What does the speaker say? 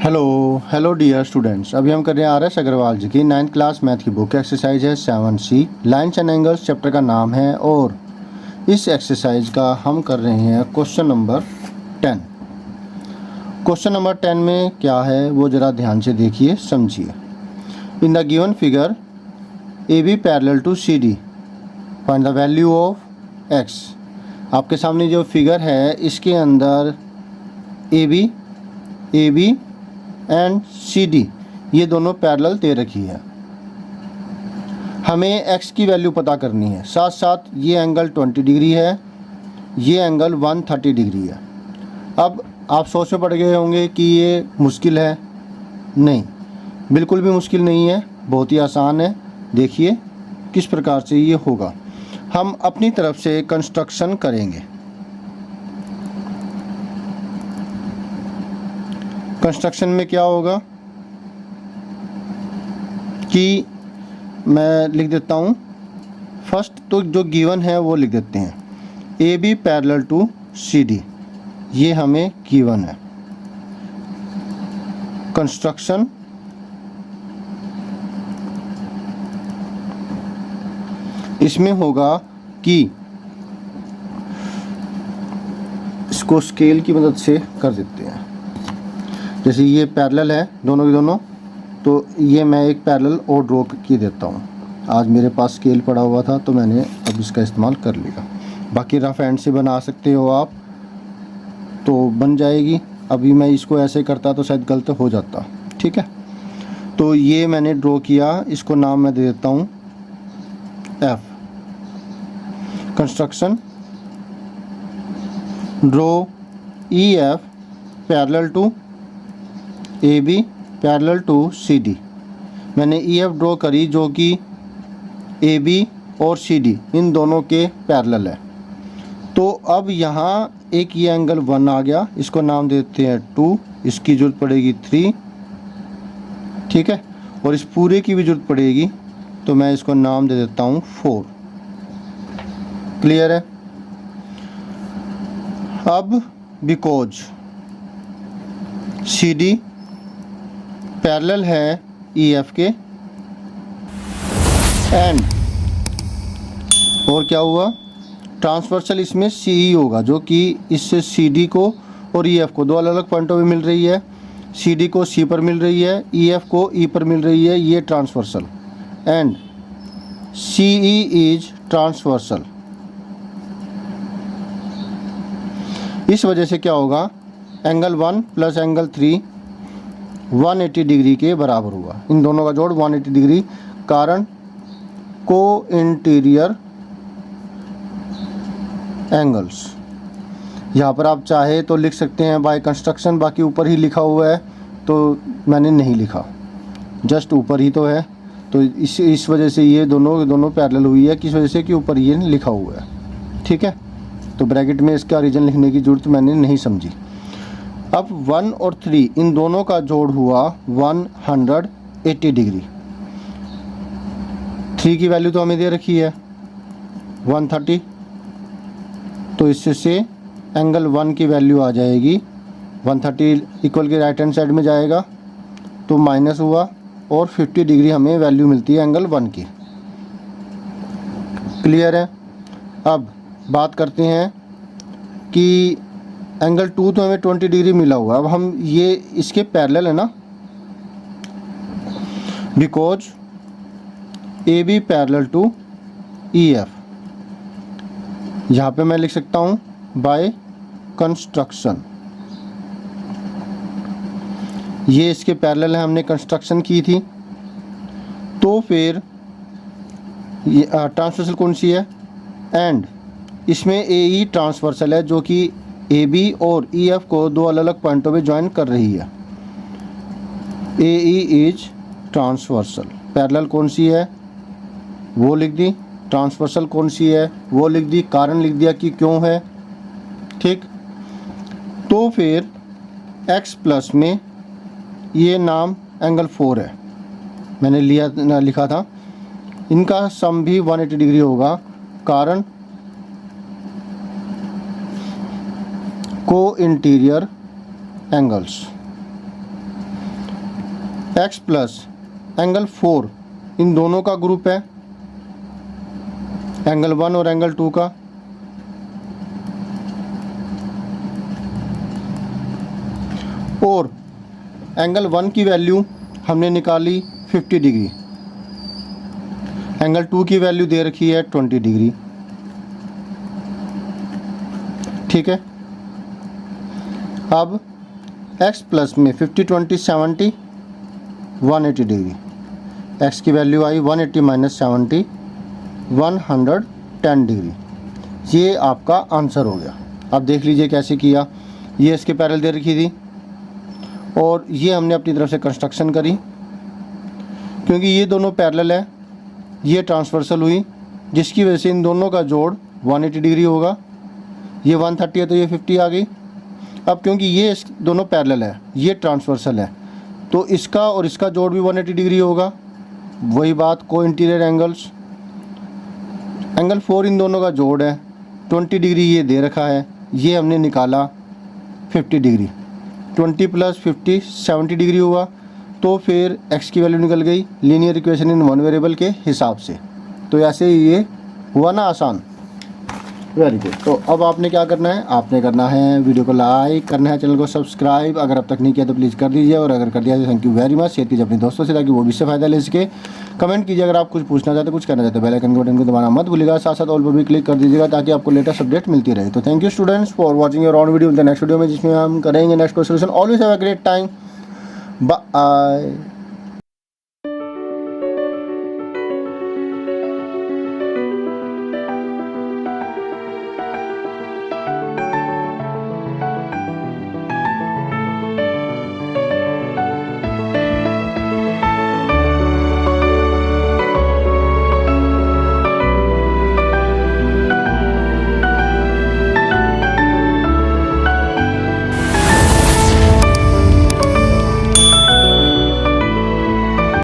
Hello dear students. अभी हम कर रहे हैं आर एस अग्रवाल जी की 9th क्लास मैथ की बुक। एक्सरसाइज है 7C, lines and angles chapter का नाम है। और इस एक्सरसाइज का हम कर रहे हैं क्वेश्चन नंबर 10। क्वेश्चन नंबर 10 में क्या है वो ज़रा ध्यान से देखिए, समझिए। In the given figure A B parallel to C D, find the value of X. आपके सामने जो फिगर है इसके अंदर A B and C D ये दोनों पैरेलल दे रखी है। हमें x की वैल्यू पता करनी है। साथ साथ ये एंगल 20 डिग्री है, ये एंगल 130 डिग्री है। अब आप सोच में पड़ गए होंगे कि ये मुश्किल है। नहीं, बिल्कुल भी मुश्किल नहीं है, बहुत ही आसान है। देखिए किस प्रकार से ये होगा। हम अपनी तरफ से कंस्ट्रक्शन करेंगे। कंस्ट्रक्शन में क्या होगा कि मैं लिख देता हूँ। फर्स्ट तो जो गिवन है वो लिख देते हैं, A B parallel to C D, ये हमें गिवन है। कंस्ट्रक्शन इसमें होगा कि इसको स्केल की मदद से कर देते हैं। जैसे ये पैरेलल है दोनों के दोनों, तो ये मैं एक पैरेलल और ड्रॉ की देता हूँ। आज मेरे पास स्केल पड़ा हुआ था तो मैंने अब इसका इस्तेमाल कर लिया। बाकी रफ एंड से बना सकते हो आप, तो बन जाएगी। अभी मैं इसको ऐसे करता तो शायद गलत हो जाता। ठीक है, तो ये मैंने ड्रॉ किया, इसको नाम मैं दे देता हूँ F. Construction draw E F parallel to A B parallel to C D. मैंने ई एफ ड्रॉ करी जो कि ए बी और सी डी इन दोनों के पैरेलल है। तो अब यहाँ एक ये एंगल 1 आ गया, इसको नाम देते हैं 2, इसकी ज़रूरत पड़ेगी 3। ठीक है, और इस पूरे की भी ज़रूरत पड़ेगी, तो मैं इसको नाम दे देता हूँ 4। क्लियर है। अब बिकॉज सी डी पैरेलल है ई एफ के, एंड और क्या हुआ, ट्रांसवर्सल इसमें सी ई होगा, जो कि इससे सी डी को और ई एफ को दो अलग अलग पॉइंटों पे मिल रही है। सी डी को सी पर मिल रही है, ई एफ को ई पर मिल रही है। ये transversal, and C E is transversal. इस वजह से क्या होगा, एंगल 1 प्लस एंगल 3 180 डिग्री के बराबर हुआ। इन दोनों का जोड़ 180 डिग्री, कारण को इंटीरियर एंगल्स। यहाँ पर आप चाहे तो लिख सकते हैं बाय कंस्ट्रक्शन, बाकी ऊपर ही लिखा हुआ है तो मैंने नहीं लिखा, जस्ट ऊपर ही तो है। तो इस वजह से ये दोनों पैरेलल हुई है, किस वजह से कि ऊपर ये लिखा हुआ है। ठीक है, तो ब्रैकेट में इसका रीजन लिखने की ज़रूरत मैंने नहीं समझी। अब 1 और 3 इन दोनों का जोड़ हुआ 180 डिग्री। 3 की वैल्यू तो हमें दे रखी है 130, तो इससे से एंगल 1 की वैल्यू आ जाएगी 130 इक्वल के राइट हैंड साइड में जाएगा, तो माइनस हुआ और 50 डिग्री हमें वैल्यू मिलती है एंगल 1 की। क्लियर है। अब बात करते हैं कि एंगल 2 तो हमें 20 डिग्री मिला हुआ। अब हम ये इसके पैरेलल है ना, because A B parallel to E F. यहाँ पे मैं लिख सकता हूँ बाय कंस्ट्रक्शन। ये इसके पैरेलल है, हमने कंस्ट्रक्शन की थी। तो फिर ये ट्रांसवर्सल कौन सी है, एंड इसमें ए ई ट्रांसवर्सल है, जो कि ए बी और ई एफ को दो अलग अलग पॉइंटों पे ज्वाइन कर रही है। ए ई इज ट्रांसवर्सल। पैरेलल कौन सी है वो लिख दी, ट्रांसवर्सल कौन सी है वो लिख दी, कारण लिख दिया कि क्यों है। ठीक, तो फिर x प्लस में ये नाम एंगल 4 है, मैंने लिखा था। इनका सम भी 180 डिग्री होगा, कारण को interior angles. x plus angle 4 इन दोनों का ग्रुप है, एंगल 1 और एंगल 2 का, और एंगल 1 की वैल्यू हमने निकाली 50 डिग्री, एंगल 2 की वैल्यू दे रखी है 20 डिग्री। ठीक है, अब x प्लस में 50 20 70 180 डिग्री, x की वैल्यू आई 180 माइनस 70 110 डिग्री। ये आपका आंसर हो गया। अब देख लीजिए कैसे किया। ये इसके पैरेलल दे रखी थी और ये हमने अपनी तरफ से कंस्ट्रक्शन करी, क्योंकि ये दोनों पैरेलल है, ये ट्रांसवर्सल हुई, जिसकी वजह से इन दोनों का जोड़ 180 डिग्री होगा। ये 130 है तो ये 50 आ गई। अब क्योंकि ये दोनों पैरेलल है, ये ट्रांसवर्सल है, तो इसका और इसका जोड़ भी 180 डिग्री होगा। वही बात को इंटीरियर एंगल्स, एंगल 4 इन दोनों का जोड़ है, 20 डिग्री ये दे रखा है, ये हमने निकाला 50 डिग्री, 20 प्लस 50 70 डिग्री हुआ। तो फिर x की वैल्यू निकल गई linear equation in one variable के हिसाब से। तो ऐसे ही ये हुआ ना आसान। Very good. तो अब आपने क्या करना है, आपने करना है वीडियो को लाइक करना है, चैनल को सब्सक्राइब अगर अब तक नहीं किया तो प्लीज़ कर दीजिए, और अगर कर दिया तो thank you very much. Share कीजिए अपने दोस्तों से ताकि वो भी इससे फ़ायदा ले सके। कमेंट कीजिए अगर आप कुछ पूछना चाहते, कुछ करना चाहते, बेल आइकन को बटन को दबाना मत भूलिएगा। साथ साथ ऑल पर भी क्लिक कर दीजिएगा ताकि आपको लेटेस्ट अपडेट मिलती रहे। तो thank you students for watching your on video. The next video में जिसमें हम करेंगे नेक्स्ट को solution. Always have a great time. Bye.